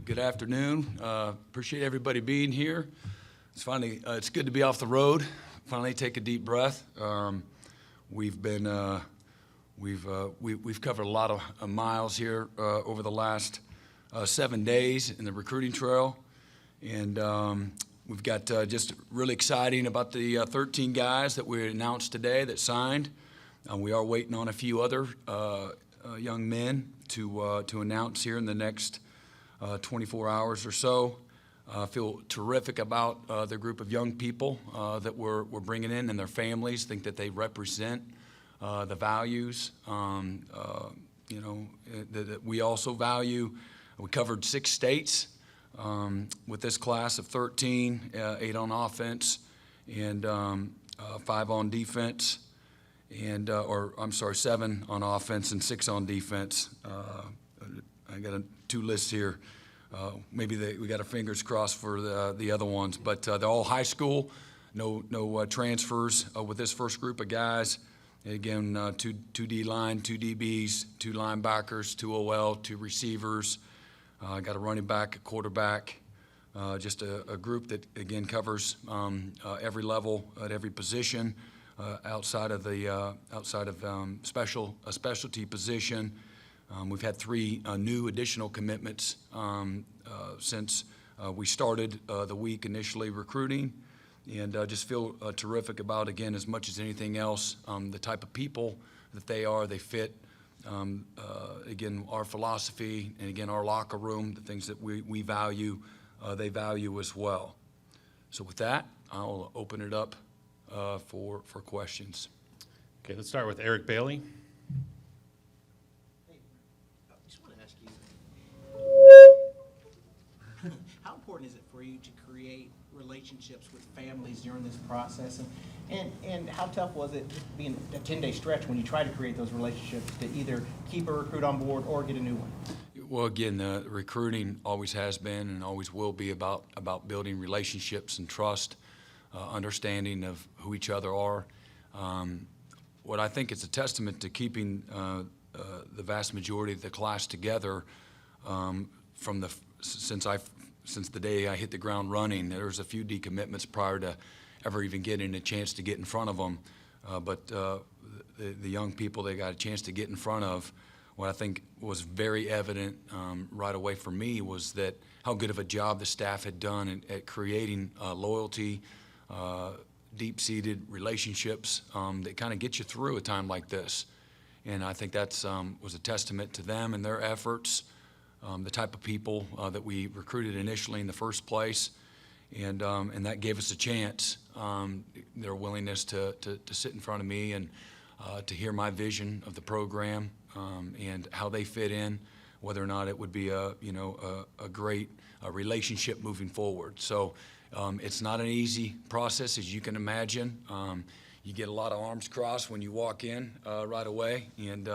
Good afternoon. Appreciate everybody being here. It's good to be off the road. Finally, take a deep breath. We've covered a lot of miles here over the last 7 days in the recruiting trail, and we've got just really exciting about the 13 guys that we announced today that signed. We are waiting on a few other young men to announce here in the next 24 hours or so. I feel terrific about the group of young people that we're bringing in and their families. Think that they represent the values, that we also value. We covered 6 states with this class of 13, 8 on offense and 5 on defense, and 7 on offense and 6 on defense. I got 2 lists here. Maybe we got our fingers crossed for the other ones, but they're all high school. No transfers with this first group of guys. Again, 2 D line, 2 DBs, 2 linebackers, 2 OL, 2 receivers. Got a running back, a quarterback. Just a group that again covers every level at every position outside of specialty position. We've had 3 new additional commitments since we started the week initially recruiting, and just feel terrific about, again, as much as anything else, the type of people that they are. They fit, again, our philosophy, and again, our locker room, the things that we value, they value as well. So with that, I'll open it up for questions. Okay, let's start with Eric Bailey. How important is it for you to create relationships with families during this process? And how tough was it being a 10-day stretch when you try to create those relationships to either keep a recruit on board or get a new one? Well, again, recruiting always has been and always will be about building relationships and trust, understanding of who each other are. What I think is a testament to keeping the vast majority of the class together since the day I hit the ground running. There was a few decommitments prior to ever even getting a chance to get in front of them, but the young people they got a chance to get in front of, what I think was very evident right away for me was that how good of a job the staff had done at creating loyalty, deep-seated relationships that kind of get you through a time like this. And I think that's was a testament to them and their efforts, the type of people that we recruited initially in the first place, and that gave us a chance. Their willingness to sit in front of me and to hear my vision of the program and how they fit in, whether or not it would be a great relationship moving forward. So it's not an easy process, as you can imagine. You get a lot of arms crossed when you walk in right away, and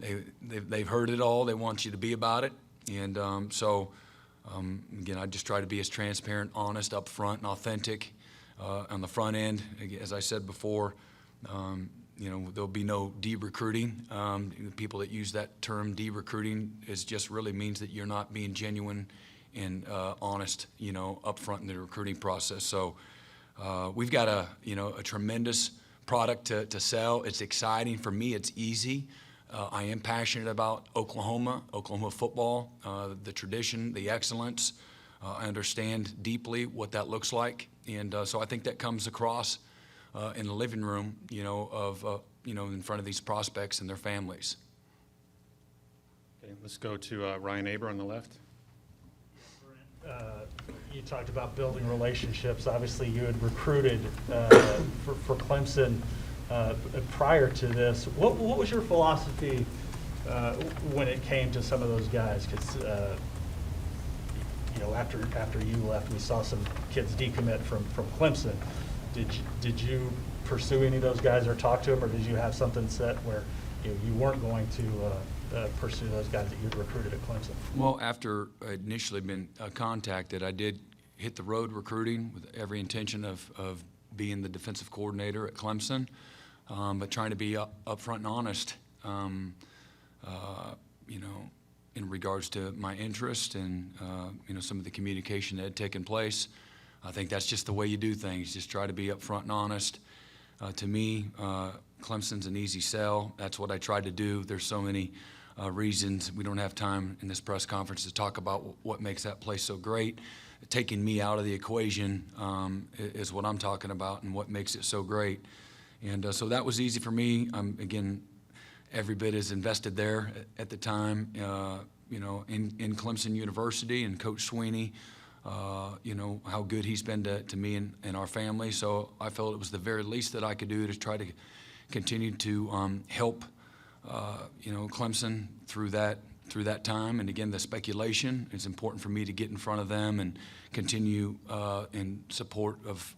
they've heard it all. They want you to be about it, and again, I just try to be as transparent, honest, upfront, and authentic on the front end. As I said before, there'll be no de-recruiting. The people that use that term de-recruiting just really means that you're not being genuine and honest, upfront in the recruiting process. So we've got a tremendous product to sell. It's exciting for me. It's easy. I am passionate about Oklahoma football, the tradition, the excellence. I understand deeply what that looks like, and so I think that comes across in the living room, in front of these prospects and their families. Okay, let's go to Ryan Aber on the left. You talked about building relationships. Obviously, you had recruited for Clemson prior to this. What was your philosophy when it came to some of those guys? Because after you left, we saw some kids decommit from Clemson. Did you pursue any of those guys or talk to them, or did you have something set where you weren't going to pursue those guys that you'd recruited at Clemson? Well, after I'd initially been contacted, I did hit the road recruiting with every intention of being the defensive coordinator at Clemson, but trying to be upfront and honest, in regards to my interest and, some of the communication that had taken place. I think that's just the way you do things. Just try to be upfront and honest. To me, Clemson's an easy sell. That's what I tried to do. There's so many reasons. We don't have time in this press conference to talk about what makes that place so great. Taking me out of the equation is what I'm talking about and what makes it so great. And so that was easy for me. Again, every bit is invested there at the time, in Clemson University and Coach Sweeney, how good he's been to me and our family. So I felt it was the very least that I could do to try to continue to help, Clemson through that time. And again, the speculation, it's important for me to get in front of them and continue in support of,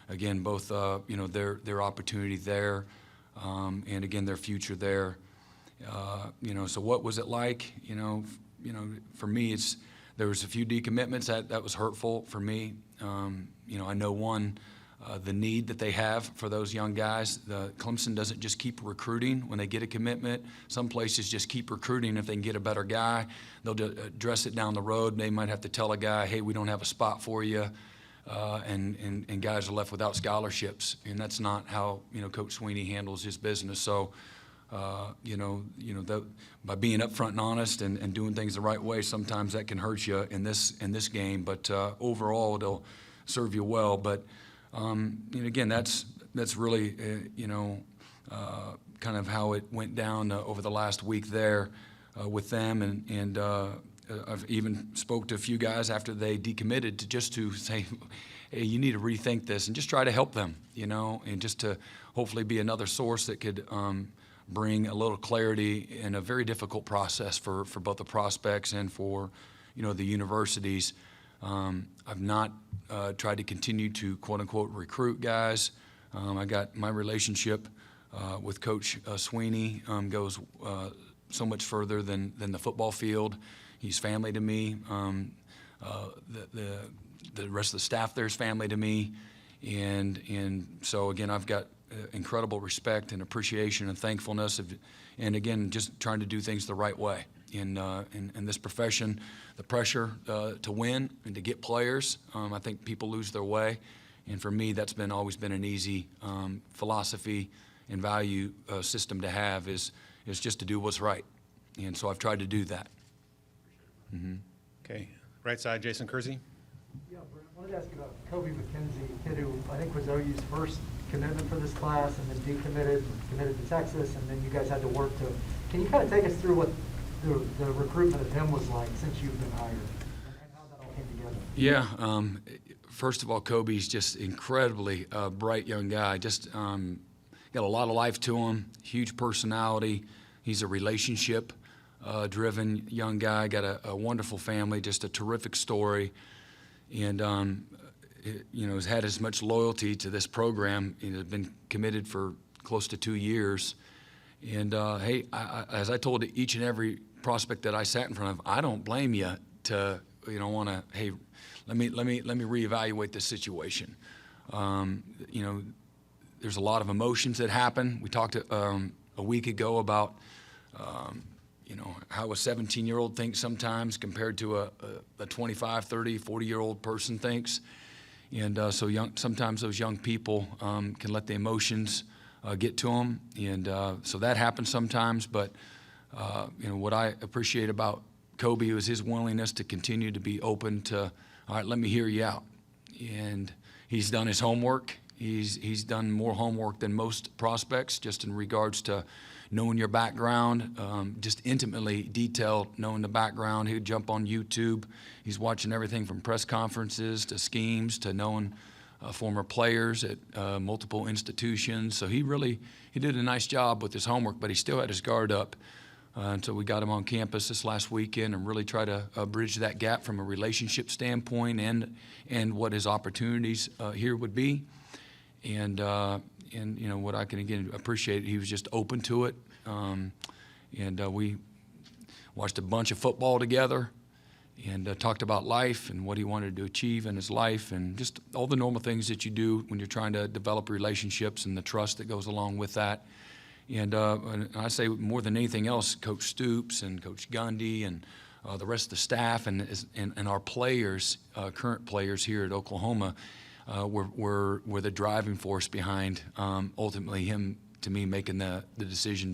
again, both, their opportunity there and, again, their future there. So what was it like? For me, there was a few decommitments that was hurtful for me. I know the need that they have for those young guys. Clemson doesn't just keep recruiting when they get a commitment. Some places just keep recruiting. If they can get a better guy, they'll address it down the road. They might have to tell a guy, hey, we don't have a spot for you. And guys are left without scholarships. And that's not how, Coach Sweeney handles his business. So, by being upfront and honest and doing things the right way, sometimes that can hurt you in this game. But overall, it'll serve you well. But again, that's really kind of how it went down over the last week there with them. And I've even spoke to a few guys after they decommitted to say, hey, you need to rethink this and just try to help them, and just to hopefully be another source that could bring a little clarity in a very difficult process for both the prospects and for, the universities. I've not tried to continue to, quote unquote, recruit guys. I got my relationship with Coach Sweeney goes so much further than the football field. He's family to me. The rest of the staff there is family to me. And so, again, I've got incredible respect and appreciation and thankfulness and again, just trying to do things the right way in this profession. The pressure to win and to get players, I think people lose their way. And for me, that's always been an easy philosophy and value system to have is just to do what's right. And so I've tried to do that. Mm-hmm. Okay, right side, Jason Kersey. Yeah, Brent, I wanted to ask you about Kobe McKenzie, kid who I think was OU's first commitment for this class and then decommitted and committed to Texas, and then you guys had to work to. Can you kind of take us through what the recruitment of him was like since you've been hired and how that all came together? Yeah, first of all, Kobe's just incredibly bright young guy. Just got a lot of life to him, huge personality. He's a relationship driven young guy, got a wonderful family, just a terrific story. And, has had as much loyalty to this program. Has been committed for close to 2 years. And, hey, as I told each and every prospect that I sat in front of, I don't blame you to, want to, hey, let me reevaluate this situation. There's a lot of emotions that happen. We talked a week ago about, how a 17-year-old thinks sometimes compared to a 25, 30, 40-year-old person thinks. And sometimes those young people can let the emotions get to them. And so that happens sometimes. But, what I appreciate about Kobe was his willingness to continue to be open to, all right, let me hear you out. And he's done his homework. He's done more homework than most prospects, just in regards to knowing your background, just intimately detailed knowing the background. He would jump on YouTube. He's watching everything from press conferences to schemes to knowing former players at multiple institutions. So he did a nice job with his homework, but he still had his guard up. And so we got him on campus this last weekend and really try to bridge that gap from a relationship standpoint and what his opportunities here would be. And what I can, again, appreciate, he was just open to it. We watched a bunch of football together and talked about life and what he wanted to achieve in his life and just all the normal things that you do when you're trying to develop relationships and the trust that goes along with that. And I say more than anything else, Coach Stoops and Coach Gundy and the rest of the staff and our players, current players here at Oklahoma, were the driving force behind ultimately him, to me, making the decision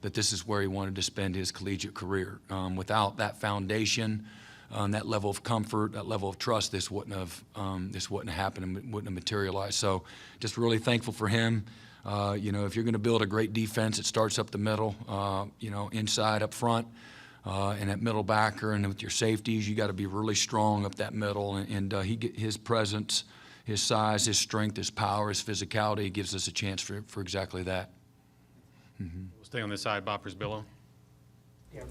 that this is where he wanted to spend his collegiate career. Without that foundation, that level of comfort, that level of trust, this wouldn't have happened and wouldn't have materialized. So just really thankful for him. If you're going to build a great defense, it starts up the middle, inside, up front, and at middle backer, and with your safeties, you got to be really strong up that middle. And his presence, his size, his strength, his power, his physicality gives us a chance for exactly that. Mm-hmm. We'll stay on this side. Bob Frisbillo. Yeah,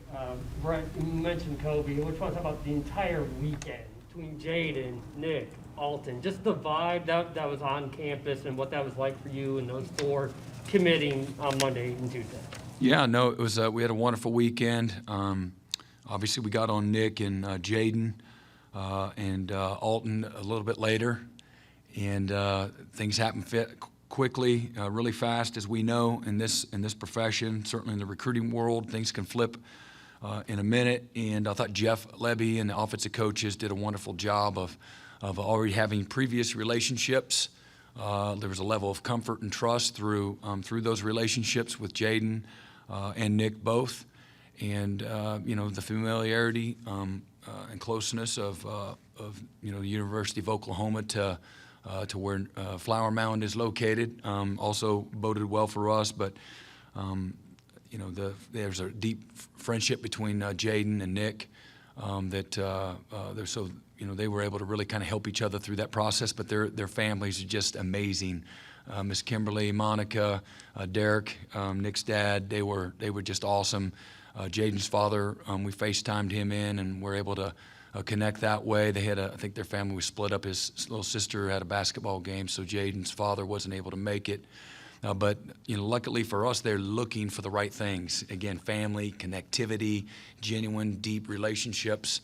Brent, you mentioned Kobe. We're trying to talk about the entire weekend between Jaden, Nick, Alton, just the vibe that was on campus and what that was like for you and those four committing on Monday and Tuesday. Yeah, no, it was. We had a wonderful weekend. Obviously, we got on Nick and Jaden and Alton a little bit later, and things happen quickly, really fast, as we know in this profession. Certainly in the recruiting world, things can flip in a minute. And I thought Jeff Lebby and the offensive coaches did a wonderful job of already having previous relationships. There was a level of comfort and trust through those relationships with Jaden and Nick both, and the familiarity and closeness of the University of Oklahoma to where Flower Mound is located also boded well for us. But there's a deep friendship between Jaden and Nick they were able to really kind of help each other through that process. But their families are just amazing. Miss Kimberly, Monica, Derek, Nick's dad, they were just awesome. Jaden's father, we FaceTimed him in and were able to connect that way. They had I think their family was split up. His little sister had a basketball game, so Jaden's father wasn't able to make it. But luckily for us, they're looking for the right things. Again, family, connectivity, genuine, deep relationships.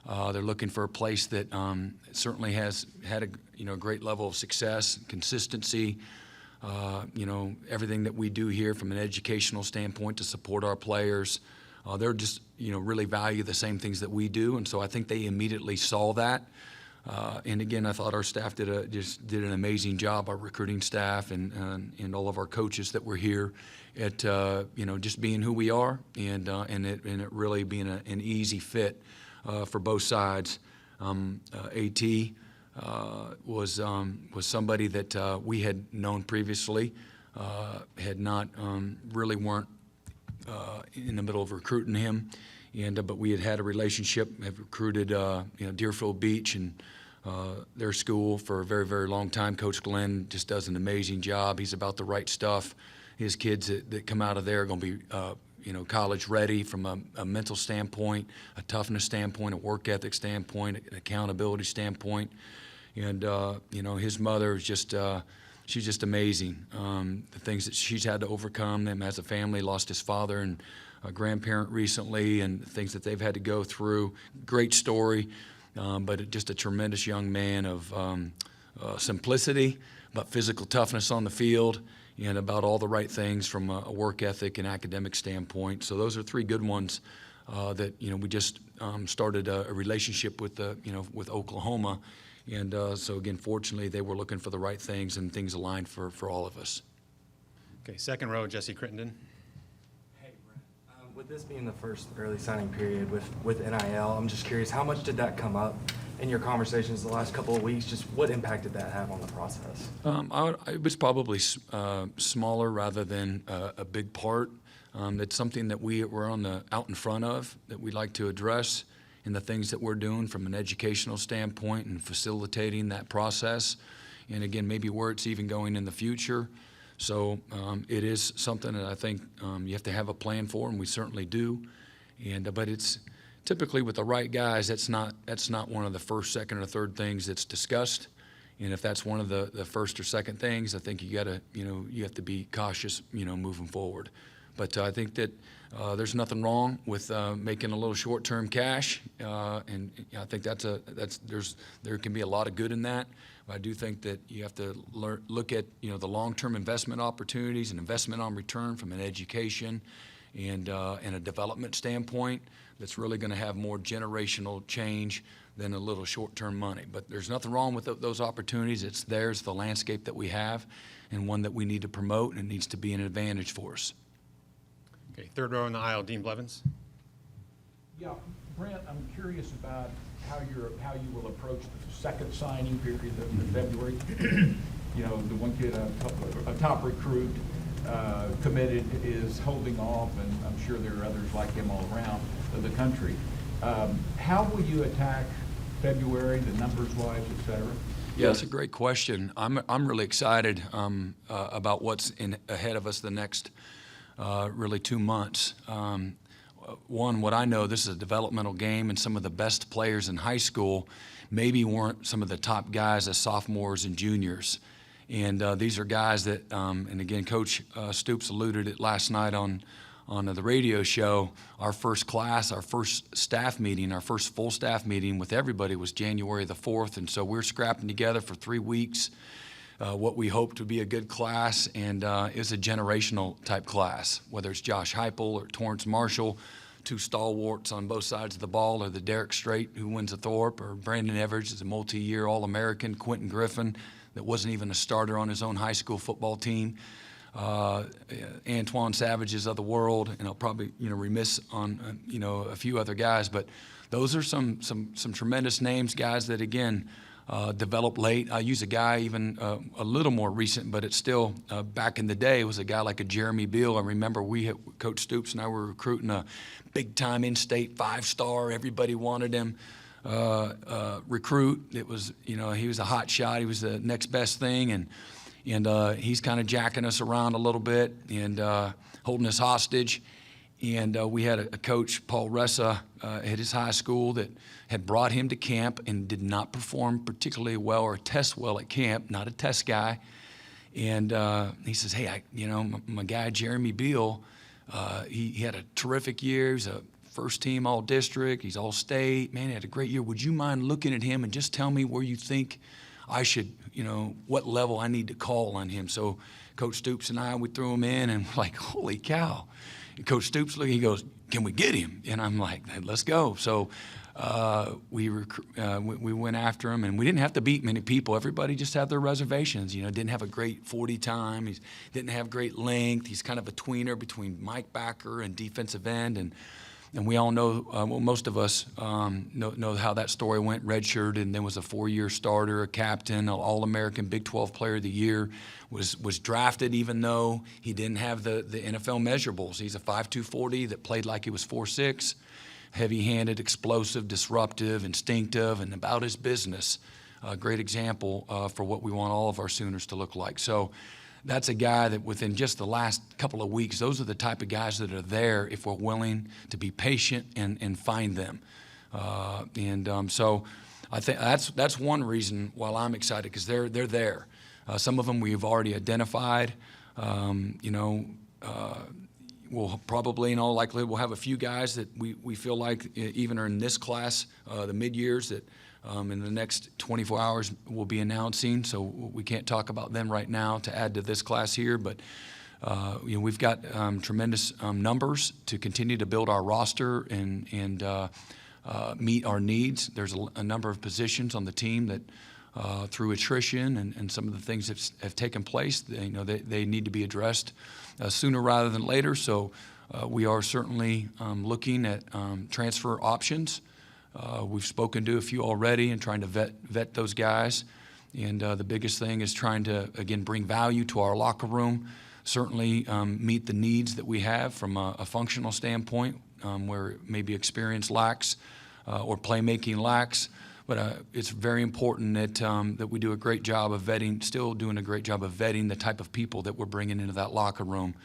They're looking for a place that certainly has had a great level of success, consistency. Everything that we do here from an educational standpoint to support our players. They're just really value the same things that we do, and so I think they immediately saw that. And again, I thought our staff did an amazing job. Our recruiting staff and all of our coaches that were here at just being who we are and it really being an easy fit for both sides. AT was somebody that we had known previously, had not really weren't in the middle of recruiting him. But we had a relationship, have recruited Deerfield Beach and their school for a very, very long time. Coach Glenn just does an amazing job. He's about the right stuff. His kids that come out of there are going to be college ready from a mental standpoint, a toughness standpoint, a work ethic standpoint, an accountability standpoint. And his mother is just she's just amazing. The things that she's had to overcome, them as a family, lost his father and a grandparent recently, and things that they've had to go through. Great story, but just a tremendous young man of simplicity, but physical toughness on the field, and about all the right things from a work ethic and academic standpoint. So those are three good ones that we just started a relationship with with Oklahoma, and so again, fortunately, they were looking for the right things and things aligned for all of us. Okay, second row, Jesse Crittenden. With this being the first early signing period with NIL, I'm just curious, how much did that come up in your conversations the last couple of weeks? Just what impact did that have on the process? It was probably smaller rather than a big part. It's something that we're out in front of, that we like to address in the things that we're doing from an educational standpoint and facilitating that process. And again, maybe where it's even going in the future. So it is something that I think you have to have a plan for, and we certainly do. But it's typically with the right guys, that's not one of the first, second, or third things that's discussed. And if that's one of the first or second things, I think you have to be cautious, moving forward. But I think that there's nothing wrong with making a little short-term cash, and I think there can be a lot of good in that. But I do think that you have to look at the long-term investment opportunities and investment on return from an education and a development standpoint that's really going to have more generational change than a little short-term money. But there's nothing wrong with those opportunities. It's theirs, the landscape that we have, and one that we need to promote, and it needs to be an advantage for us. Okay, third row in the aisle, Dean Blevins. Yeah, Brent, I'm curious about how you will approach the second signing period in February. You know, the one kid, a top recruit, committed, is holding off, and I'm sure there are others like him all around the country. How will you attack February, the numbers-wise, et cetera? Yeah, that's a great question. I'm really excited about what's ahead of us the next really 2 months. One, what I know, this is a developmental game, and some of the best players in high school maybe weren't some of the top guys as sophomores and juniors. And these are guys that, and again, Coach Stoops alluded it last night on the radio show. Our first class, our first staff meeting, our first full staff meeting with everybody was January the 4th. And so we're scrapping together for 3 weeks what we hope to be a good class, and is a generational type class, whether it's Josh Heupel or Torrance Marshall, 2 stalwarts on both sides of the ball, or the Derek Strait who wins a Thorpe, or Brandon Everidge is a multi-year All-American, Quentin Griffin that wasn't even a starter on his own high school football team, Antoine Savages of the world, and I'll probably remiss on a few other guys, but those are some tremendous names, guys that again developed late. I use a guy even a little more recent, but it's still back in the day. It was a guy like a Jeremy Beal. I remember Coach Stoops and I were recruiting a big-time in-state 5-star. Everybody wanted him. Recruit. It was, he was a hot shot. He was the next best thing, and he's kind of jacking us around a little bit and holding us hostage. And we had a coach, Paul Ressa, at his high school that had brought him to camp and did not perform particularly well or test well at camp, not a test guy. And he says, hey, my guy, Jeremy Beal, he had a terrific year. He's a first-team all-district. He's all-state. Man, he had a great year. Would you mind looking at him and just tell me where you think I should, what level I need to call on him? So Coach Stoops and I, we threw him in, and we're like, holy cow. And Coach Stoops, he goes, can we get him? And I'm like, hey, let's go. So we went after him, and we didn't have to beat many people. Everybody just had their reservations. Didn't have a great 40 time. He didn't have great length. He's kind of a tweener between Mike Backer and defensive end. And we all know, most of us know how that story went. Redshirted, and then was a 4-year starter, a captain, an All-American, Big 12 Player of the Year. Was drafted even though he didn't have the NFL measurables. He's a 5'2", 40 that played like he was 4'6", heavy-handed, explosive, disruptive, instinctive, and about his business. A great example for what we want all of our Sooners to look like. So that's a guy that within just the last couple of weeks, those are the type of guys that are there if we're willing to be patient and find them. So I think that's one reason why I'm excited, because they're there. Some of them we've already identified. We'll probably, in all likelihood, we'll have a few guys that we feel like even are in this class, the mid-years, that in the next 24 hours we'll be announcing. So we can't talk about them right now to add to this class here, but we've got tremendous numbers to continue to build our roster and meet our needs. There's a number of positions on the team that through attrition and some of the things that have taken place, they need to be addressed sooner rather than later. So we are certainly looking at transfer options. We've spoken to a few already and trying to vet those guys. And the biggest thing is trying to, again, bring value to our locker room, certainly meet the needs that we have from a functional standpoint, where maybe experience lacks or playmaking lacks. But it's very important that we do a great job of vetting, still doing a great job of vetting the type of people that we're bringing into that locker room,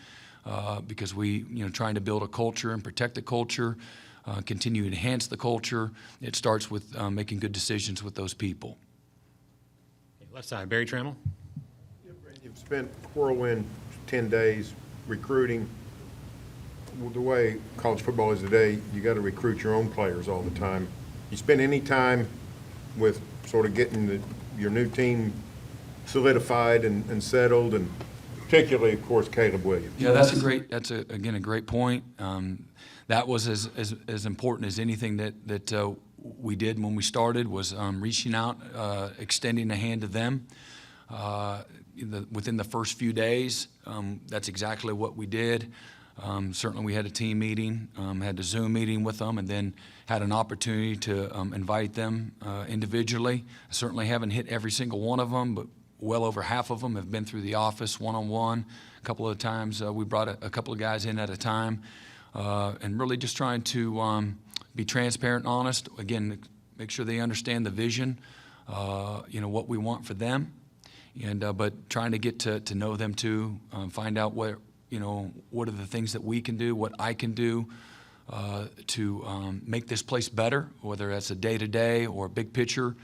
because we, trying to build a culture and protect the culture, continue to enhance the culture. It starts with making good decisions with those people. Left side, Barry Trammell. You've spent whirlwind 10 days recruiting. Well, the way college football is today, you got to recruit your own players all the time. You spend any time with sort of getting your new team solidified and settled, and particularly, of course, Caleb Williams. Yeah, again, a great point. That was as important as anything that we did when we started, was reaching out, extending a hand to them. Within the first few days, that's exactly what we did. Certainly we had a team meeting, had a Zoom meeting with them, and then had an opportunity to invite them individually. I certainly haven't hit every single one of them, but well over half of them have been through the office one-on-one. A couple of times we brought a couple of guys in at a time, and really just trying to be transparent and honest. Again, make sure they understand the vision, what we want for them, and but trying to get to know them too, find out what are the things that we can do, what I can do to make this place better, whether that's a day-to-day or a big picture.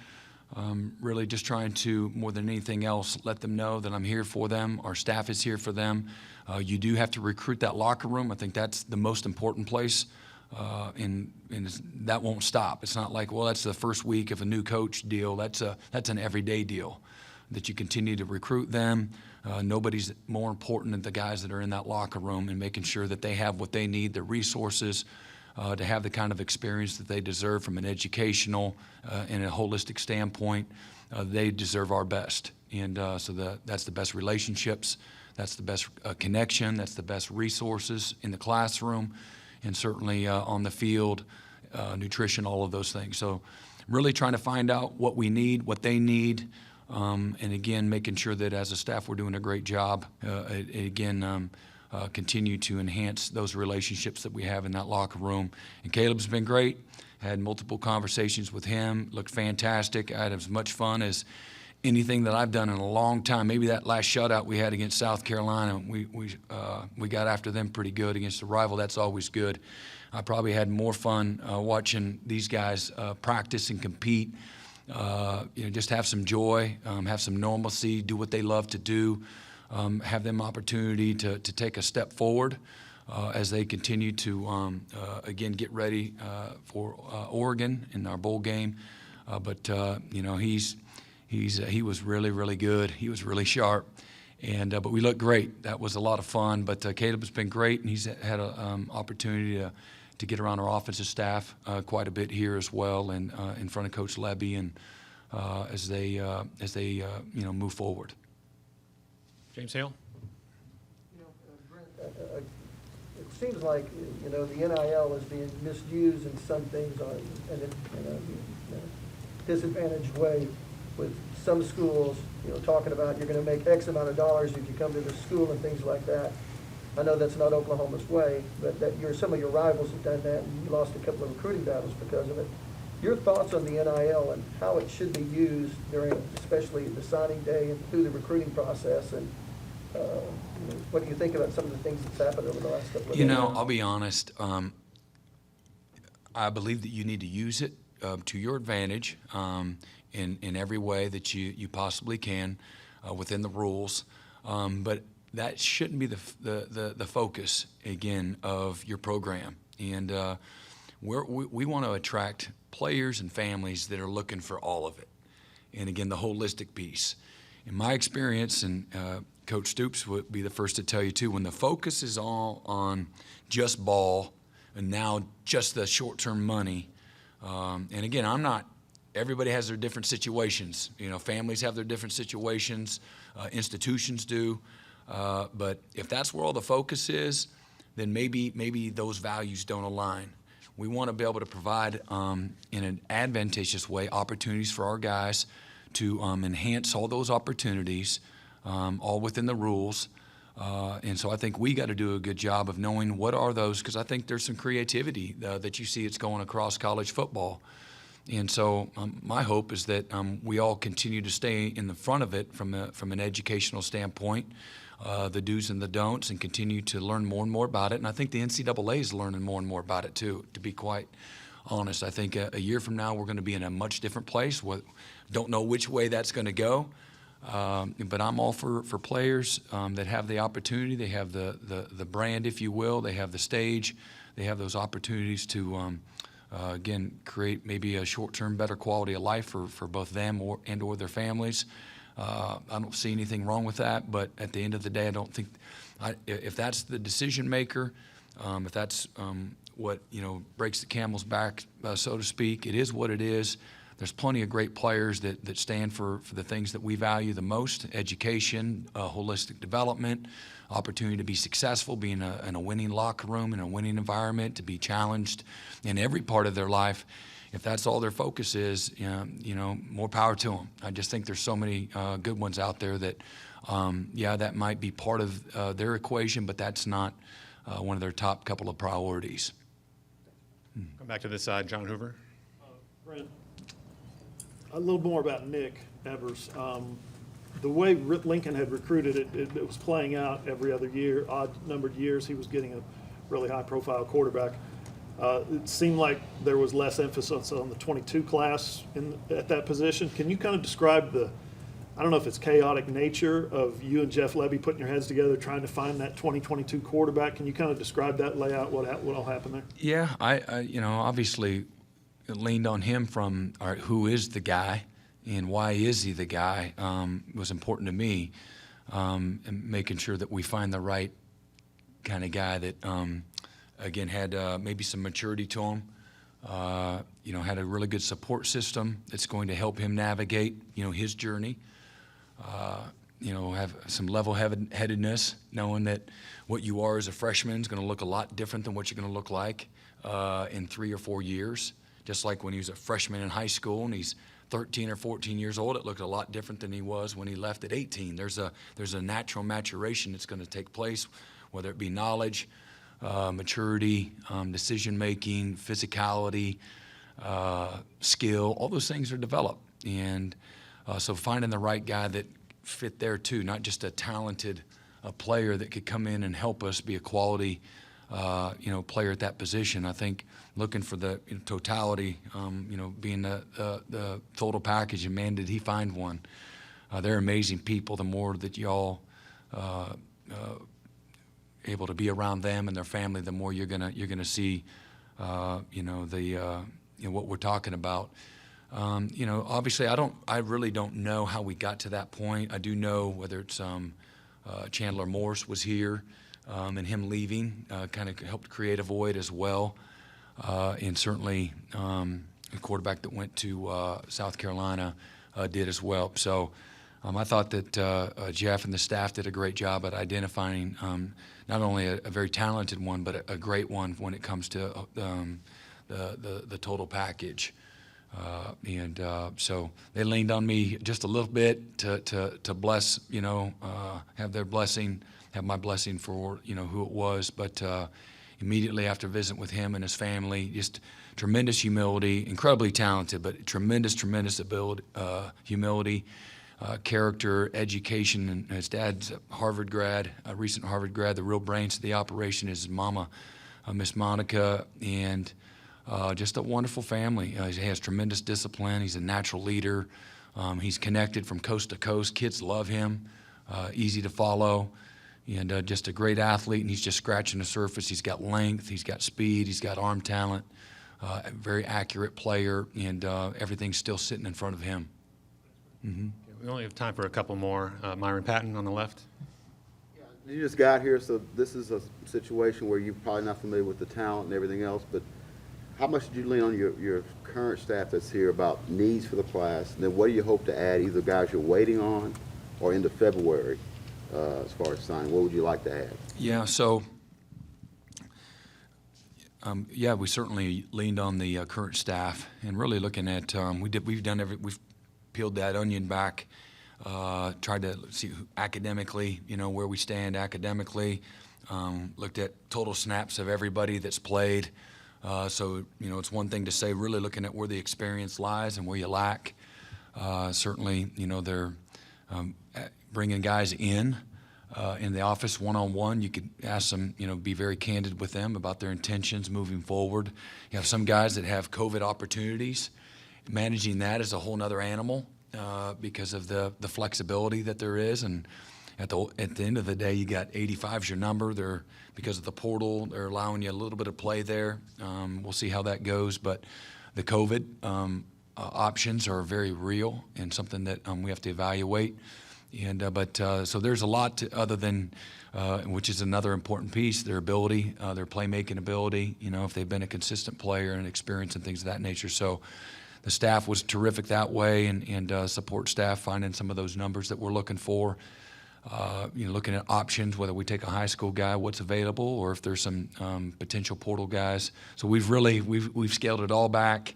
Really just trying to, more than anything else, let them know that I'm here for them. Our staff is here for them. You do have to recruit that locker room. I think that's the most important place, and that won't stop. It's not like, well, that's the first week of a new coach deal. That's an everyday deal, that you continue to recruit them. Nobody's more important than the guys that are in that locker room, and making sure that they have what they need, the resources, to have the kind of experience that they deserve from an educational and a holistic standpoint. They deserve our best. And so that's the best relationships, that's the best connection, that's the best resources in the classroom, and certainly on the field, nutrition, all of those things. So really trying to find out what we need, what they need, and again, making sure that as a staff we're doing a great job. Continue to enhance those relationships that we have in that locker room. And Caleb's been great. Had multiple conversations with him. Looked fantastic. I had as much fun as anything that I've done in a long time. Maybe that last shutout we had against South Carolina, we got after them pretty good against a rival. That's always good. I probably had more fun watching these guys practice and compete. Just have some joy, have some normalcy, do what they love to do. Have them opportunity to take a step forward as they continue to, again, get ready for Oregon in our bowl game. He was really, really good. He was really sharp, but we looked great. That was a lot of fun. But Caleb's been great, and he's had an opportunity to get around our offensive staff quite a bit here as well, and in front of Coach Levy, and as they move forward. James Hale? Brent, it seems like, the NIL is being misused in some things in a disadvantaged way, with some schools, talking about you're going to make X amount of dollars if you come to the school and things like that. I know that's not Oklahoma's way, but some of your rivals have done that, and you lost a couple of recruiting battles because of it. Your thoughts on the NIL and how it should be used during, especially the signing day and through the recruiting process, and what do you think about some of the things that's happened over the last couple of days? I'll be honest. I believe that you need to use it to your advantage in every way that you possibly can within the rules. But that shouldn't be the focus, again, of your program. And we want to attract players and families that are looking for all of it. And again, the holistic piece. In my experience, and Coach Stoops would be the first to tell you too, when the focus is all on just ball and now just the short-term money, and again, everybody has their different situations. Families have their different situations, institutions do, but if that's where all the focus is, then maybe those values don't align. We want to be able to provide, in an advantageous way, opportunities for our guys to enhance all those opportunities, all within the rules. And so I think we got to do a good job of knowing what are those, because I think there's some creativity that you see it's going across college football. And so my hope is that we all continue to stay in the front of it from an educational standpoint, the do's and the don'ts, and continue to learn more and more about it. And I think the NCAA is learning more and more about it too, to be quite honest. I think a year from now we're going to be in a much different place. Don't know which way that's going to go, but I'm all for players that have the opportunity. They have the brand, if you will. They have the stage. They have those opportunities to, again, create maybe a short-term better quality of life for both them or their families. I don't see anything wrong with that, but at the end of the day, I don't think, if that's the decision maker, if that's what, breaks the camel's back, so to speak, it is what it is. There's plenty of great players that stand for the things that we value the most: education, holistic development, opportunity to be successful, being in a winning locker room, in a winning environment, to be challenged in every part of their life. If that's all their focus is, more power to them. I just think there's so many good ones out there that, that might be part of their equation, but that's not one of their top couple of priorities. Come back to this side, John Hoover. Brent, a little more about Nick Evers. The way Lincoln had recruited it was playing out every other year, odd-numbered years. He was getting a really high-profile quarterback. It seemed like there was less emphasis on the 22 class at that position. Can you kind of describe I don't know if it's chaotic nature of you and Jeff Levy putting your heads together trying to find that 2022 quarterback? Can you kind of describe that layout, what all happened there? Yeah, I obviously leaned on him from, all right, who is the guy and why is he the guy, was important to me, and making sure that we find the right kind of guy that, again, had maybe some maturity to him, had a really good support system that's going to help him navigate, his journey, have some level-headedness, knowing that what you are as a freshman is going to look a lot different than what you're going to look like in 3 or 4 years. Just like when he was a freshman in high school and he's 13 or 14 years old, it looked a lot different than he was when he left at 18. There's a natural maturation that's going to take place, whether it be knowledge, maturity, decision-making, physicality, skill. All those things are developed. And so finding the right guy that fit there too, not just a talented player that could come in and help us be a quality player at that position. I think looking for the totality, being the total package, and man, did he find one. They're amazing people. The more that y'all able to be around them and their family, the more you're gonna see, what we're talking about. Obviously, I really don't know how we got to that point. I do know whether it's Chandler Morse was here, and him leaving kind of helped create a void as well. And certainly the quarterback that went to South Carolina did as well. So I thought that Jeff and the staff did a great job at identifying not only a very talented one, but a great one when it comes to the total package. So they leaned on me just a little bit to bless, have their blessing, have my blessing for, who it was. But immediately after visiting with him and his family, just tremendous humility, incredibly talented, but tremendous ability, humility, character, education. And his dad's a Harvard grad, a recent Harvard grad. The real brains of the operation is his mama, Miss Monica, and just a wonderful family. He has tremendous discipline. He's a natural leader. He's connected from coast to coast. Kids love him, easy to follow, and just a great athlete. And he's just scratching the surface. He's got length. He's got speed. He's got arm talent. A very accurate player, and everything's still sitting in front of him. Mm-hmm. We only have time for a couple more. Myron Patton on the left. You just got here, so this is a situation where you're probably not familiar with the talent and everything else, but how much did you lean on your current staff that's here about needs for the class? And then what do you hope to add, either guys you're waiting on or into February as far as signing? What would you like to add? Yeah, so, we certainly leaned on the current staff and really looking at, we've peeled that onion back, tried to see academically, where we stand academically, looked at total snaps of everybody that's played. So, it's one thing to say really looking at where the experience lies and where you lack. Certainly, they're bringing guys in the office one-on-one. You could ask them, be very candid with them about their intentions moving forward. You have some guys that have COVID opportunities. Managing that is a whole nother animal because of the flexibility that there is. And at the end of the day, you got 85's your number. Because of the portal, they're allowing you a little bit of play there. We'll see how that goes. But the COVID, options are very real and something that we have to evaluate. And so there's a lot other than, which is another important piece, their ability, their playmaking ability, if they've been a consistent player and experience and things of that nature. So the staff was terrific that way, and support staff finding some of those numbers that we're looking for. Looking at options, whether we take a high school guy, what's available, or if there's some potential portal guys. So we've scaled it all back.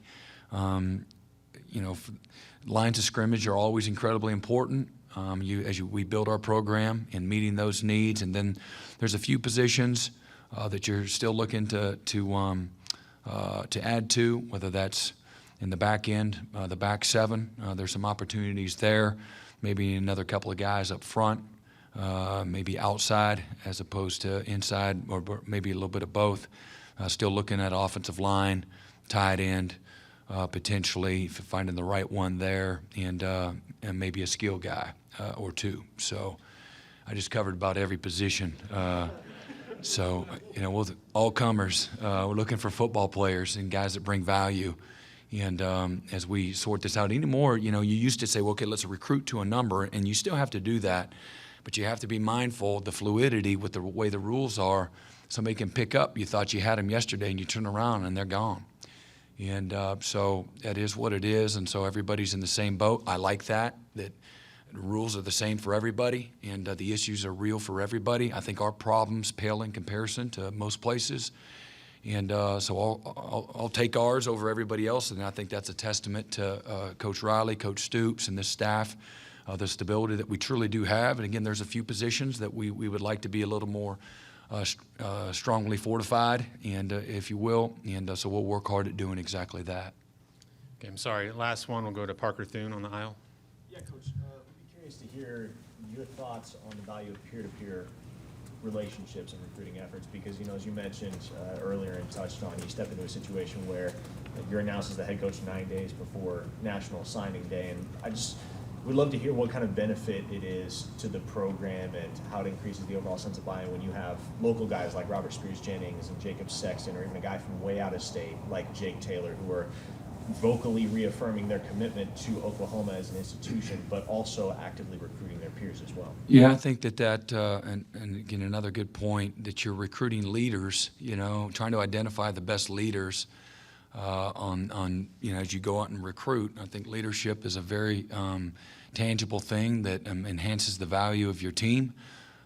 Lines of scrimmage are always incredibly important. We build our program and meeting those needs, and then there's a few positions that you're still looking to add to, whether that's in the back end, the back seven. There's some opportunities there. Maybe another couple of guys up front, maybe outside as opposed to inside, or maybe a little bit of both. Still looking at offensive line, tight end, potentially finding the right one there, and maybe a skill guy or two. So I just covered about every position. We'll all comers. We're looking for football players and guys that bring value. And as we sort this out anymore, you used to say, well, okay, let's recruit to a number, and you still have to do that, but you have to be mindful of the fluidity with the way the rules are. Somebody can pick up, you thought you had them yesterday, and you turn around and they're gone. And so that is what it is, and so everybody's in the same boat. I like that the rules are the same for everybody, and the issues are real for everybody. I think our problems pale in comparison to most places. And so I'll take ours over everybody else, and I think that's a testament to Coach Riley, Coach Stoops, and this staff, the stability that we truly do have. And again, there's a few positions that we would like to be a little more strongly fortified, and if you will, and so we'll work hard at doing exactly that. Okay, I'm sorry. Last one, we'll go to Parker Thune on the aisle. Yeah, Coach, I'd be curious to hear your thoughts on the value of peer-to-peer relationships and recruiting efforts, because as you mentioned earlier and touched on, you step into a situation where you're announced as the head coach 9 days before National Signing Day, and I just would love to hear what kind of benefit it is to the program and how it increases the overall sense of buy-in when you have local guys like Robert Spears Jennings and Jacob Sexton, or even a guy from way out of state like Jake Taylor, who are vocally reaffirming their commitment to Oklahoma as an institution, but also actively recruiting their peers as well. Yeah, I think that and again, another good point, that you're recruiting leaders, trying to identify the best leaders as you go out and recruit. I think leadership is a very tangible thing that enhances the value of your team.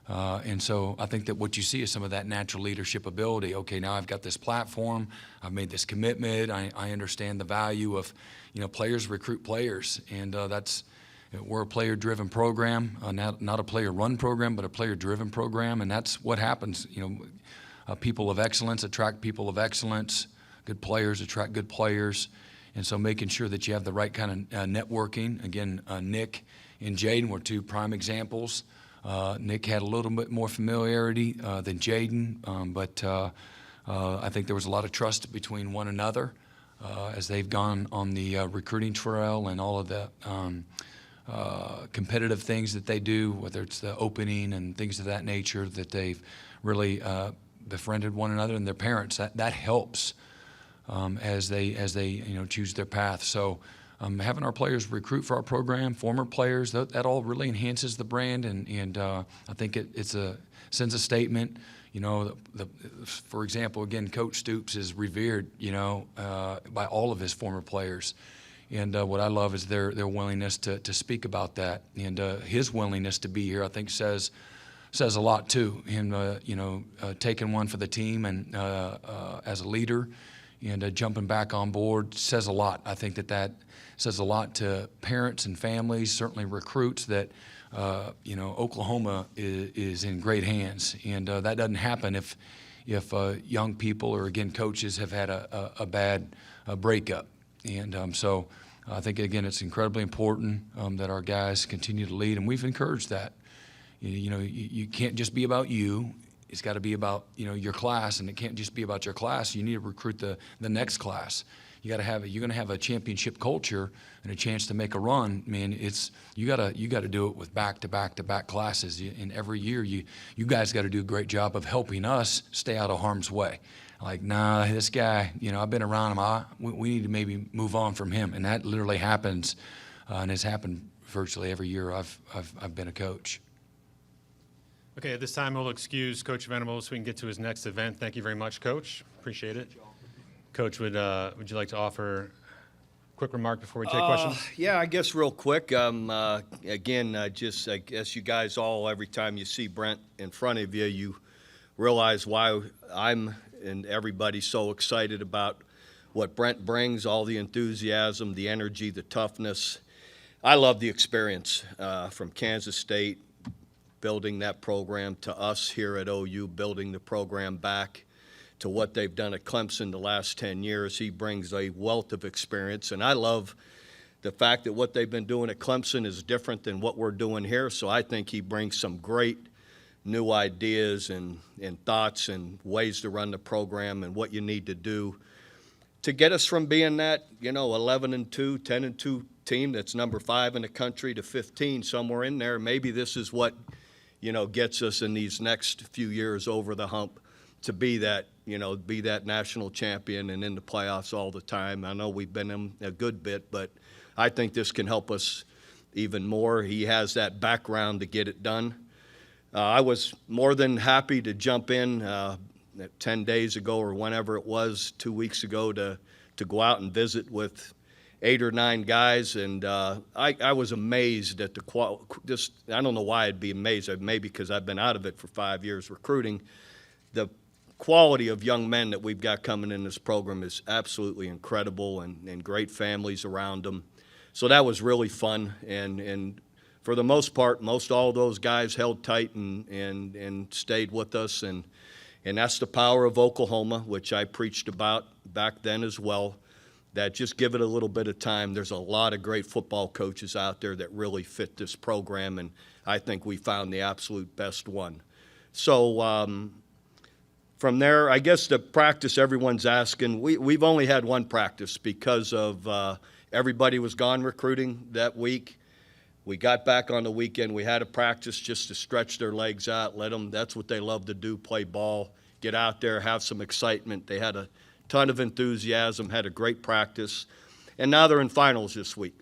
And so I think that what you see is some of that natural leadership ability. Okay, now I've got this platform, I've made this commitment, I understand the value of, players recruit players, and we're a player-driven program, not a player-run program, but a player-driven program, and that's what happens. People of excellence attract people of excellence, good players attract good players, and so making sure that you have the right kind of networking. Again, Nick and Jaden were two prime examples. Nick had a little bit more familiarity than Jaden, but I think there was a lot of trust between one another as they've gone on the recruiting trail and all of the competitive things that they do, whether it's the opening and things of that nature, that they've really befriended one another and their parents. That helps as they choose their path. So. Having our players recruit for our program, former players, that all really enhances the brand, and I think it sends a statement. For example, again, Coach Stoops is revered, by all of his former players, and what I love is their willingness to speak about that, and his willingness to be here, I think, says a lot too. Him, taking one for the team and as a leader, and jumping back on board says a lot. I think that says a lot to parents and families, certainly recruits, that Oklahoma is in great hands, and that doesn't happen if young people or, again, coaches have had a bad breakup. And so I think, again, it's incredibly important that our guys continue to lead, and we've encouraged that. You can't just be about you. It's got to be about your class, and it can't just be about your class. You need to recruit the next class. You're going to have a championship culture and a chance to make a run. Man, you got to do it with back-to-back classes. And every year, you guys got to do a great job of helping us stay out of harm's way. like, nah, this guy, I've been around him. We need to maybe move on from him. And that literally happens, and it's happened virtually every year I've been a coach. Okay, at this time, we'll excuse Coach Venables so we can get to his next event. Thank you very much, Coach. Appreciate it. Coach, would you like to offer a quick remark before we take questions? Yeah, I guess real quick. Again, I guess you guys all, every time you see Brent in front of you, you realize why I'm and everybody's so excited about what Brent brings, all the enthusiasm, the energy, the toughness. I love the experience from Kansas State, building that program, to us here at OU, building the program back, to what they've done at Clemson the last 10 years. He brings a wealth of experience, and I love the fact that what they've been doing at Clemson is different than what we're doing here, so I think he brings some great new ideas and thoughts and ways to run the program and what you need to do to get us from being that, 11-2, 10-2 team that's number 5 in the country to 15, somewhere in there. Maybe this is what, gets us in these next few years over the hump to be that, be that national champion and in the playoffs all the time. I know we've been in a good bit, but I think this can help us even more. He has that background to get it done. I was more than happy to jump in 10 days ago or whenever it was, 2 weeks ago, to go out and visit with 8 or 9 guys, and I was amazed at the I don't know why I'd be amazed, maybe because I've been out of it for 5 years recruiting. The quality of young men that we've got coming in this program is absolutely incredible, and great families around them. So that was really fun, and for the most part, most all those guys held tight and stayed with us, and that's the power of Oklahoma, which I preached about back then as well, that just give it a little bit of time. There's a lot of great football coaches out there that really fit this program, and I think we found the absolute best one. So from there, I guess the practice everyone's asking, we've only had one practice because of everybody was gone recruiting that week. We got back on the weekend. We had a practice just to stretch their legs out, let them, that's what they love to do, play ball, get out there, have some excitement. They had a ton of enthusiasm, had a great practice, and now they're in finals this week.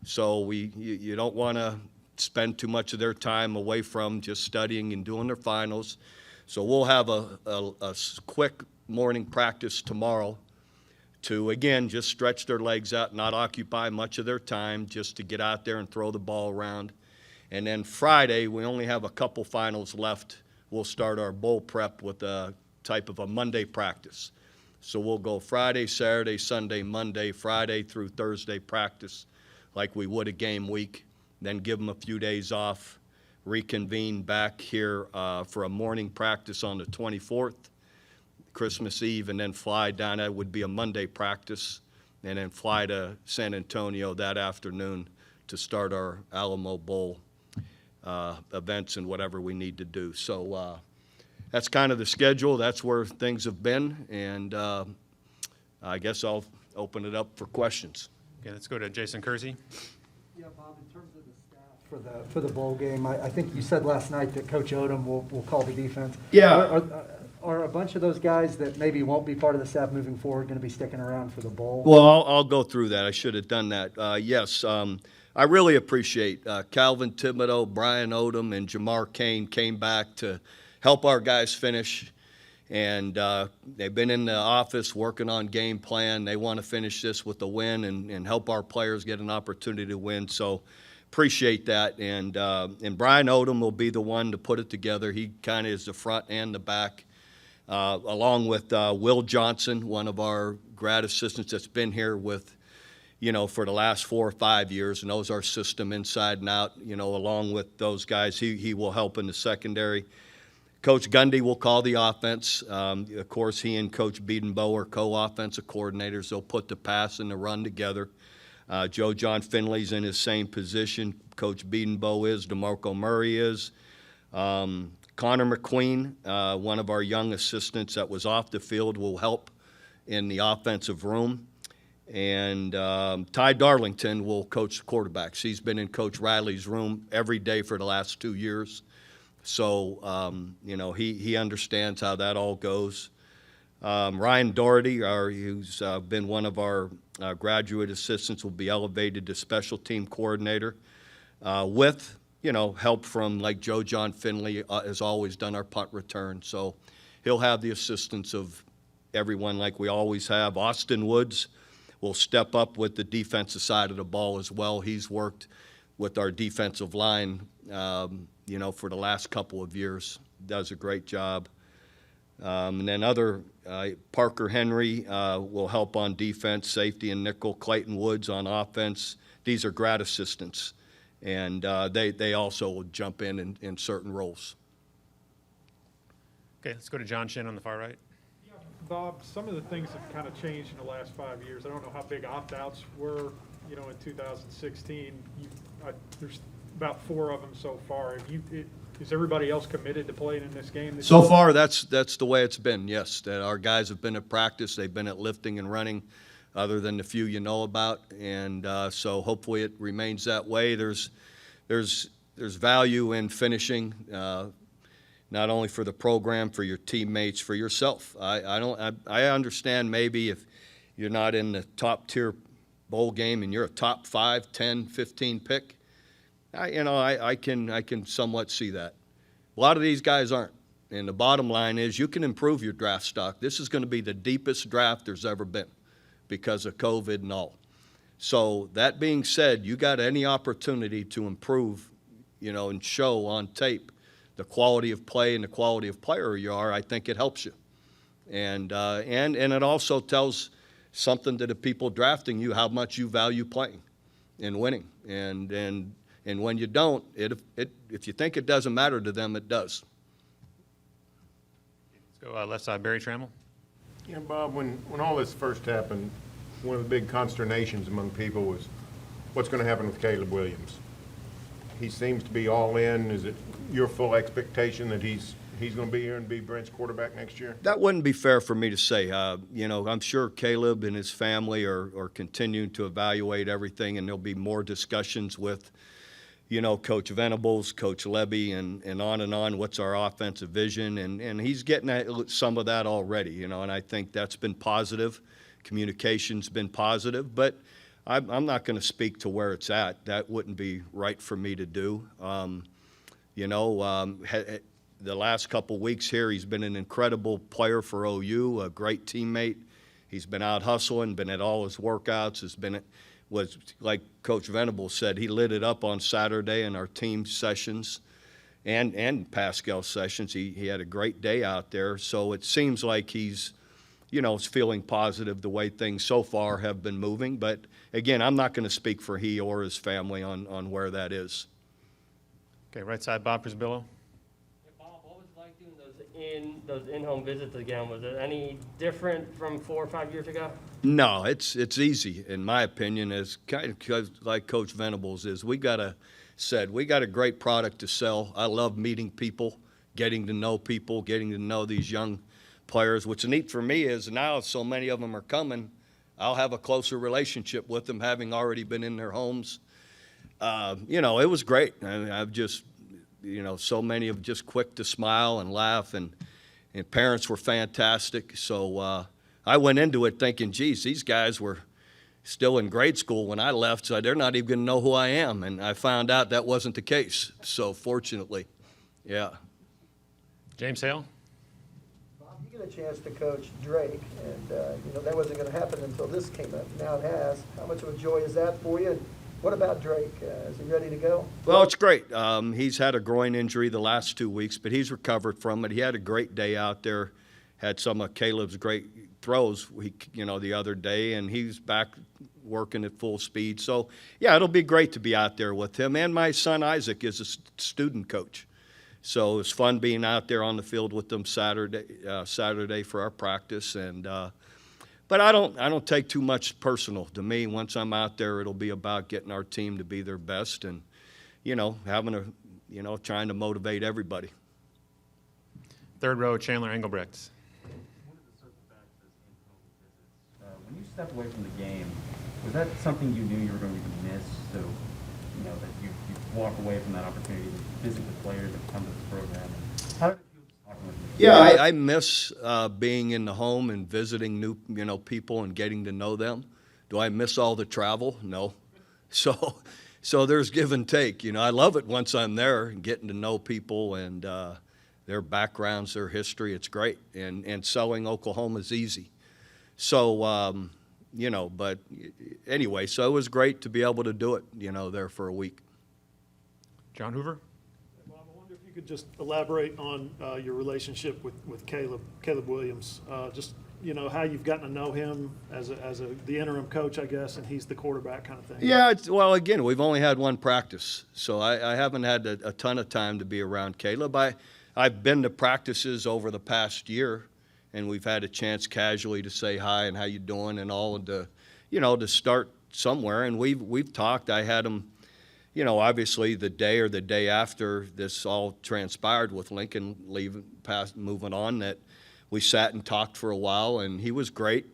So you don't want to spend too much of their time away from just studying and doing their finals. So we'll have a quick morning practice tomorrow to, again, just stretch their legs out, not occupy much of their time, just to get out there and throw the ball around. And then Friday, we only have a couple finals left. We'll start our bowl prep with a type of a Monday practice. So we'll go Friday, Saturday, Sunday, Monday, Friday through Thursday practice like we would a game week, then give them a few days off, reconvene back here for a morning practice on the 24th, Christmas Eve, and then fly down. That would be a Monday practice, and then fly to San Antonio that afternoon to start our Alamo Bowl events and whatever we need to do. So that's kind of the schedule. That's where things have been, and I guess I'll open it up for questions. Okay, let's go to Jason Kersey. Yeah, Bob, in terms of the staff for the bowl game, I think you said last night that Coach Odom will call the defense. Yeah. Are a bunch of those guys that maybe won't be part of the staff moving forward going to be sticking around for the bowl? Well, I'll go through that. I should have done that. Yes, I really appreciate Calvin Thibodeau, Brian Odom, and Jamar Kane came back to help our guys finish. And they've been in the office working on game plan. They want to finish this with a win and help our players get an opportunity to win. So appreciate that. And Brian Odom will be the one to put it together. He kind of is the front and the back. Along with Will Johnson, one of our grad assistants that's been here with, for the last 4 or 5 years, knows our system inside and out, along with those guys. He will help in the secondary. Coach Gundy will call the offense. Of course, he and Coach Biedenbow are co-offensive coordinators. They'll put the pass and the run together. Joe John Finley's in his same position. Coach Biedenbow is. DeMarco Murray is. Connor McQueen, one of our young assistants that was off the field, will help in the offensive room. And Ty Darlington will coach the quarterbacks. He's been in Coach Riley's room every day for the last 2 years. So, he understands how that all goes. Ryan Doherty, who's been one of our graduate assistants, will be elevated to special team coordinator with, help from like Joe John Finley has always done our punt return. So he'll have the assistance of everyone like we always have. Austin Woods will step up with the defensive side of the ball as well. He's worked with our defensive line, for the last couple of years. Does a great job. And then Parker Henry will help on defense, safety and nickel. Clayton Woods on offense. These are grad assistants, and they also will jump in certain roles. Okay, let's go to John Shin on the far right. Bob, some of the things have kind of changed in the last 5 years. I don't know how big opt-outs were, in 2016. There's about 4 of them so far. Is everybody else committed to playing in this game? So far, that's the way it's been, yes. That our guys have been at practice. They've been at lifting and running, other than the few you know about. And so hopefully it remains that way. There's value in finishing, not only for the program, for your teammates, for yourself. I understand maybe if you're not in the top tier bowl game and you're a top 5, 10, 15 pick, I can somewhat see that. A lot of these guys aren't. And the bottom line is you can improve your draft stock. This is going to be the deepest draft there's ever been because of COVID and all. So that being said, you got any opportunity to improve, and show on tape the quality of play and the quality of player you are, I think it helps you. And it also tells something to the people drafting you how much you value playing and winning. And when you don't, if you think it doesn't matter to them, it does. Let's go left side, Barry Trammell. Yeah, Bob, when all this first happened, one of the big consternations among people was what's going to happen with Caleb Williams. He seems to be all in. Is it your full expectation that he's going to be here and be Brent's quarterback next year? That wouldn't be fair for me to say. I'm sure Caleb and his family are continuing to evaluate everything, and there'll be more discussions with, Coach Venables, Coach Levy, and on, what's our offensive vision, and he's getting at some of that already, and I think that's been positive. Communication's been positive, but I'm not going to speak to where it's at. That wouldn't be right for me to do. The last couple weeks here, he's been an incredible player for OU, a great teammate. He's been out hustling, been at all his workouts, was like Coach Venables said, he lit it up on Saturday in our team sessions and Pascal sessions. He had a great day out there. So it seems like he's, is feeling positive the way things so far have been moving. But again, I'm not going to speak for he or his family on where that is. Okay, right side, Bob Prisbillo. Bob, what was it like doing those in-home visits again? Was it any different from 4 or 5 years ago? No, it's easy, in my opinion, as kind of like Coach Venables is. We got a great product to sell. I love meeting people, getting to know people, getting to know these young players. What's neat for me is now so many of them are coming, I'll have a closer relationship with them, having already been in their homes. It was great. I mean, I've just, so many of just quick to smile and laugh, and parents were fantastic. So I went into it thinking, geez, these guys were still in grade school when I left, so they're not even going to know who I am. And I found out that wasn't the case. So fortunately, yeah. James Hale. Bob, you get a chance to coach Drake, and that wasn't going to happen until this came up. Now it has. How much of a joy is that for you? What about Drake? Is he ready to go? Well, it's great. He's had a groin injury the last 2 weeks, but he's recovered from it. He had a great day out there. Had some of Caleb's great throws, the other day, and he's back working at full speed. So, yeah, it'll be great to be out there with him. And my son Isaac is a student coach, so it's fun being out there on the field with them Saturday for our practice. And but I don't take too much personal. To me, once I'm out there, it'll be about getting our team to be their best, and trying to motivate everybody. Third row, Chandler Engelbrecht. When you stepped away from the game, was that something you knew you were going to miss? So, that you walk away from that opportunity to visit the players that come to this program. How did it feel talking with them? Yeah, I miss being in the home and visiting new, people and getting to know them. Do I miss all the travel? No. So there's give and take. I love it once I'm there and getting to know people and their backgrounds, their history. It's great. And selling Oklahoma is easy. So, but anyway, so it was great to be able to do it, there for a week. John Hoover? Bob, I wonder if you could just elaborate on your relationship with Caleb Williams. Just, how you've gotten to know him as the interim coach, I guess, and he's the quarterback kind of thing. Yeah, well, again, we've only had one practice, so I haven't had a ton of time to be around Caleb. I've been to practices over the past year, and we've had a chance casually to say hi and how you doing and all, and to start somewhere. And we've talked. I had him, obviously the day or the day after this all transpired with Lincoln moving on, that we sat and talked for a while, and he was great,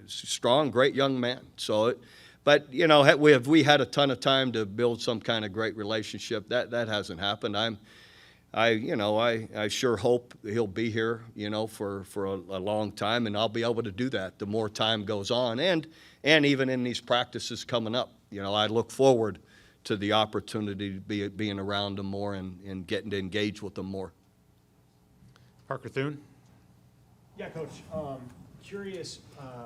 strong, great young man. So, but have we had a ton of time to build some kind of great relationship? That hasn't happened. I sure hope he'll be here, for a long time, and I'll be able to do that the more time goes on, and even in these practices coming up. I look forward to the opportunity to being around them more and getting to engage with them more. Parker Thune? Yeah, Coach. Curious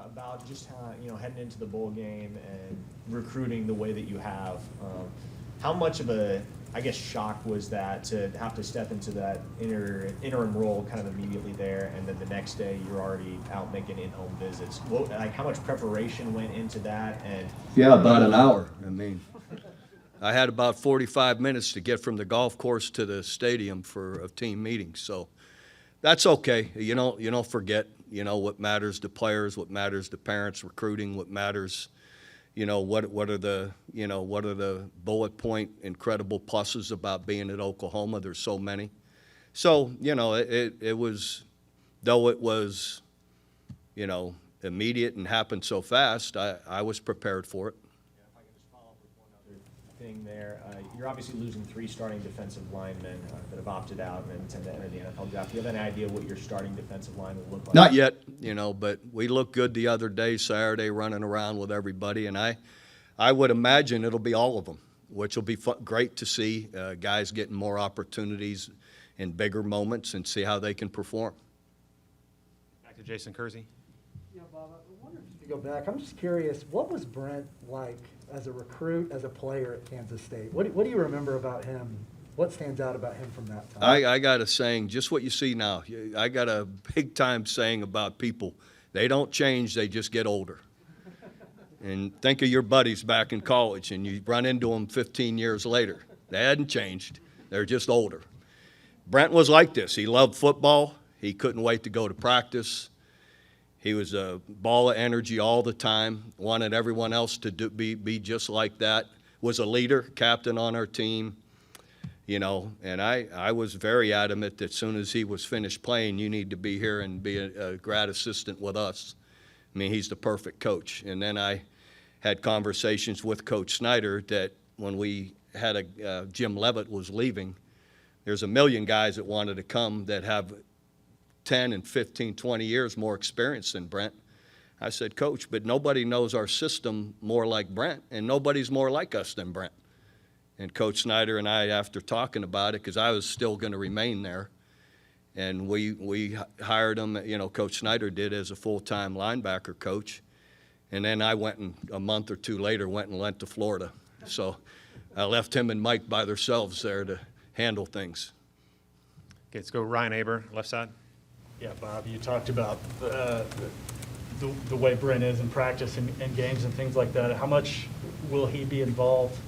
about just how, heading into the bowl game and recruiting the way that you have. How much of a, I guess, shock was that to have to step into that interim role kind of immediately there, and then the next day you're already out making in-home visits? How much preparation went into that? And yeah, about an hour. I had about 45 minutes to get from the golf course to the stadium for a team meeting, so that's okay. You don't forget, what matters to players, what matters to parents, recruiting, what matters, what are the bullet point incredible pluses about being at Oklahoma. There's so many. So, it was, though it was, immediate and happened so fast, I was prepared for it. If I can just follow up with one other thing there. You're obviously losing 3 starting defensive linemen that have opted out and intend to enter the NFL draft. Do you have any idea what your starting defensive line will look like? Not yet, but we looked good the other day, Saturday, running around with everybody, and I would imagine it'll be all of them, which will be great to see guys getting more opportunities in bigger moments and see how they can perform. Back to Jason Kersey. Yeah, Bob, I wonder if you go back. I'm just curious, what was Brent like as a recruit, as a player at Kansas State? What do you remember about him? What stands out about him from that time? I got a saying, just what you see now. I got a big-time saying about people. They don't change, they just get older. And think of your buddies back in college, and you run into them 15 years later. They hadn't changed. They're just older. Brent was like this. He loved football. He couldn't wait to go to practice. He was a ball of energy all the time, wanted everyone else to be just like that, was a leader, captain on our team, and I was very adamant that as soon as he was finished playing, you need to be here and be a grad assistant with us. I mean, he's the perfect coach. And then I had conversations with Coach Snyder that when we had Jim Leavitt was leaving, there's a million guys that wanted to come that have 10 and 15, 20 years more experience than Brent. I said, Coach, but nobody knows our system more like Brent, and nobody's more like us than Brent. And Coach Snyder and I, after talking about it, because I was still going to remain there, and we hired him, Coach Snyder did, as a full-time linebacker coach. And then I went, and a month or two later, went to Florida. So I left him and Mike by themselves there to handle things. Okay, let's go Ryan Aber, left side. Yeah, Bob, you talked about the way Brent is in practice and games and things like that. How much will he be involved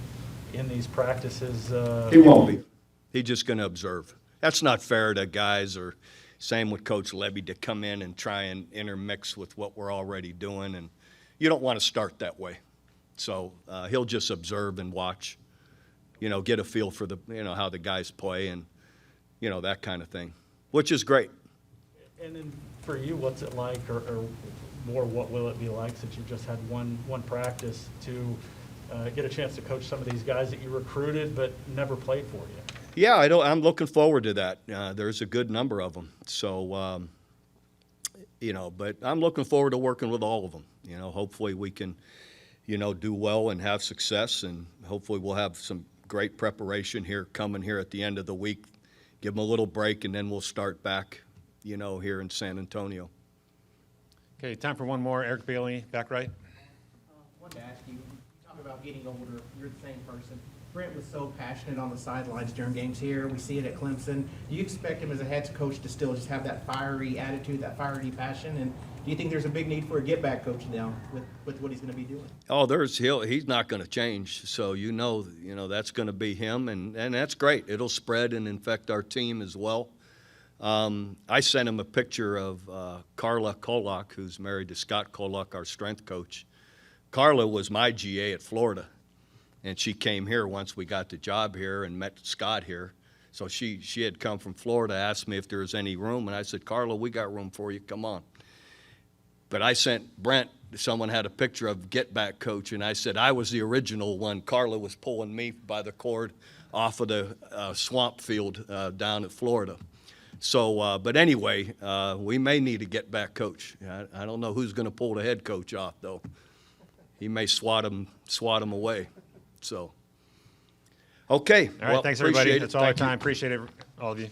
in these practices? He won't be. He's just going to observe. That's not fair to guys, or same with Coach Levy, to come in and try and intermix with what we're already doing. And you don't want to start that way. So he'll just observe and watch, get a feel for how the guys play and, that kind of thing, which is great. And then for you, what's it like, or more, what will it be like, since you've just had one practice, to get a chance to coach some of these guys that you recruited but never played for you? Yeah, I'm looking forward to that. There's a good number of them. So, but I'm looking forward to working with all of them. Hopefully we can, do well and have success, and hopefully we'll have some great preparation coming here at the end of the week. Give them a little break, and then we'll start back, here in San Antonio. Okay, time for one more. Eric Bailey, back right. I wanted to ask you, talk about getting older, you're the same person. Brent was so passionate on the sidelines during games here. We see it at Clemson. Do you expect him as a head coach to still just have that fiery attitude, that fiery passion? And do you think there's a big need for a get-back coach now with what he's going to be doing? Oh, he's not going to change. So that's going to be him, and that's great. It'll spread and infect our team as well. I sent him a picture of Carla Kolak, who's married to Scott Kolak, our strength coach. Carla was my GA at Florida, and she came here once we got the job here and met Scott here. So she had come from Florida, asked me if there was any room, and I said, Carla, we got room for you, come on. But I sent Brent, someone had a picture of Get Back Coach, and I said I was the original one. Carla was pulling me by the cord off of the swamp field down at Florida. So, but anyway, we may need a Get Back Coach. I don't know who's going to pull the head coach off, though. He may swat him away. So, okay. All right, well, thanks, everybody. appreciate it. That's all our Thank you. time. Appreciate it, all of you.